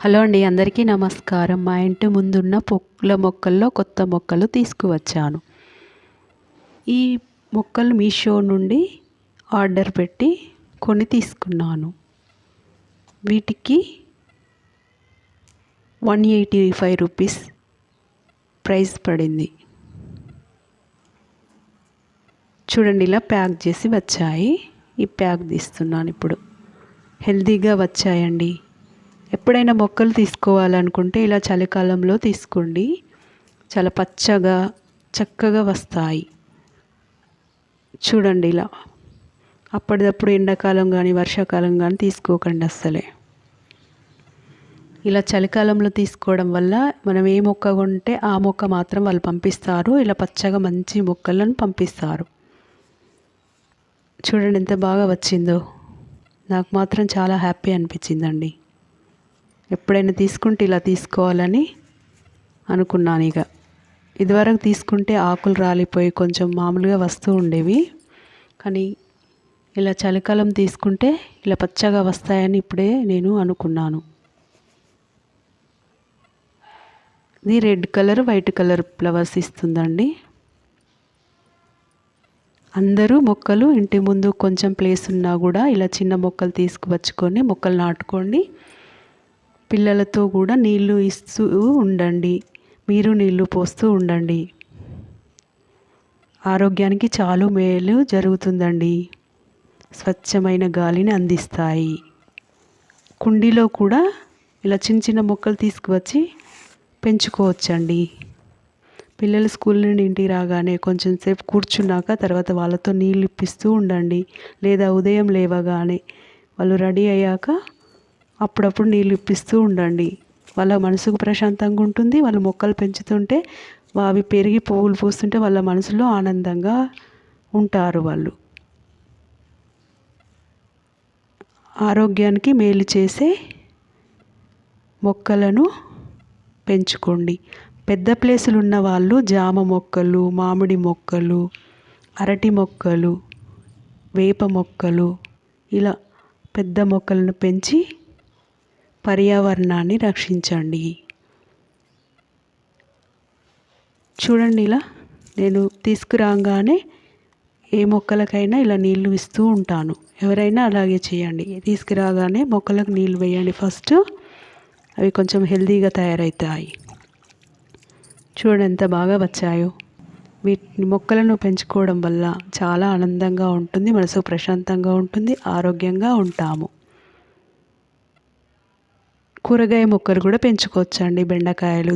Hello అండి, అందరికీ నమస్కారం. మా ఇంటి ముందున్న పూల మొక్కల్లో కొత్త మొక్కలు తీసుకువచ్చాను. ఈ మొక్కలు మీషో నుండి ఆర్డర్ పెట్టి కొని తీసుకున్నాను. వీటికి 185 రూపీస్ ప్రైస్ పడింది. చూడండి, ఇలా ప్యాక్ చేసి వచ్చాయి. ఈ ప్యాక్ తీస్తున్నాను ఇప్పుడు. హెల్తీగా వచ్చాయండి. ఎప్పుడైనా మొక్కలు తీసుకోవాలనుకుంటే ఇలా చలికాలంలో తీసుకోండి. చాలా పచ్చగా చక్కగా వస్తాయి. చూడండి, ఇలా అప్పటిదప్పుడు ఎండాకాలం కానీ వర్షాకాలం కానీ తీసుకోకండి అస్సలే. ఇలా చలికాలంలో తీసుకోవడం వల్ల మనం ఏ మొక్క కొంటే ఆ మొక్క మాత్రం వాళ్ళు పంపిస్తారు. ఇలా పచ్చగా మంచి మొక్కలను పంపిస్తారు. చూడండి ఎంత బాగా వచ్చిందో. నాకు మాత్రం చాలా హ్యాపీ అనిపించిందండి. ఎప్పుడైనా తీసుకుంటే ఇలా తీసుకోవాలని అనుకున్నాను. ఇదివరకు తీసుకుంటే ఆకులు రాలిపోయి కొంచెం మామూలుగా వస్తూ ఉండేవి, కానీ ఇలా చలికాలం తీసుకుంటే ఇలా పచ్చగా వస్తాయని ఇప్పుడే నేను అనుకున్నాను. ఇది red colour, white colour flowers ఇస్తుందండి. అందరూ మొక్కలు ఇంటి ముందు కొంచెం ప్లేస్ ఉన్నా కూడా ఇలా చిన్న మొక్కలు తీసుకువచ్చుకొని మొక్కలు నాటుకోండి. పిల్లలతో కూడా నీళ్ళు ఇస్తూ ఉండండి. మీరు నీళ్ళు పోస్తూ ఉండండి. ఆరోగ్యానికి చాలా మేలు జరుగుతుందండి. స్వచ్ఛమైన గాలిని అందిస్తాయి. కుండీలో కూడా ఇలా చిన్న చిన్న మొక్కలు తీసుకువచ్చి పెంచుకోవచ్చండి. పిల్లలు స్కూల్ నుండి ఇంటికి రాగానే కొంచెం సేపు కూర్చున్నాక తర్వాత వాళ్ళతో నీళ్ళు ఇప్పిస్తూ ఉండండి. లేదా ఉదయం లేవగానే వాళ్ళు రెడీ అయ్యాక అప్పుడప్పుడు నీళ్ళు ఇప్పిస్తూ ఉండండి. వాళ్ళ మనసుకు ప్రశాంతంగా ఉంటుంది. వాళ్ళు మొక్కలు పెంచుతుంటే అవి పెరిగి పువ్వులు పూస్తుంటే వాళ్ళ మనసులో ఆనందంగా ఉంటారు. వాళ్ళు ఆరోగ్యానికి మేలు చేసే మొక్కలను పెంచుకోండి. పెద్ద ప్లేసులు ఉన్న వాళ్ళు జామ మొక్కలు, మామిడి మొక్కలు, అరటి మొక్కలు, వేప మొక్కలు ఇలా పెద్ద మొక్కలను పెంచి పర్యావరణాన్ని రక్షించండి. చూడండి, ఇలా నేను తీసుకురాగానే ఏ మొక్కలకైనా ఇలా నీళ్లు ఇస్తూ ఉంటాను. ఎవరైనా అలాగే చేయండి. తీసుకురాగానే మొక్కలకు నీళ్ళు వేయండి ఫస్ట్. అవి కొంచెం హెల్తీగా తయారవుతాయి. చూడండి ఎంత బాగా వచ్చాయో. వీటి మొక్కలను పెంచుకోవడం వల్ల చాలా ఆనందంగా ఉంటుంది, మనసు ప్రశాంతంగా ఉంటుంది, ఆరోగ్యంగా ఉంటాము. కూరగాయ మొక్కలు కూడా పెంచుకోవచ్చండి. బెండకాయలు,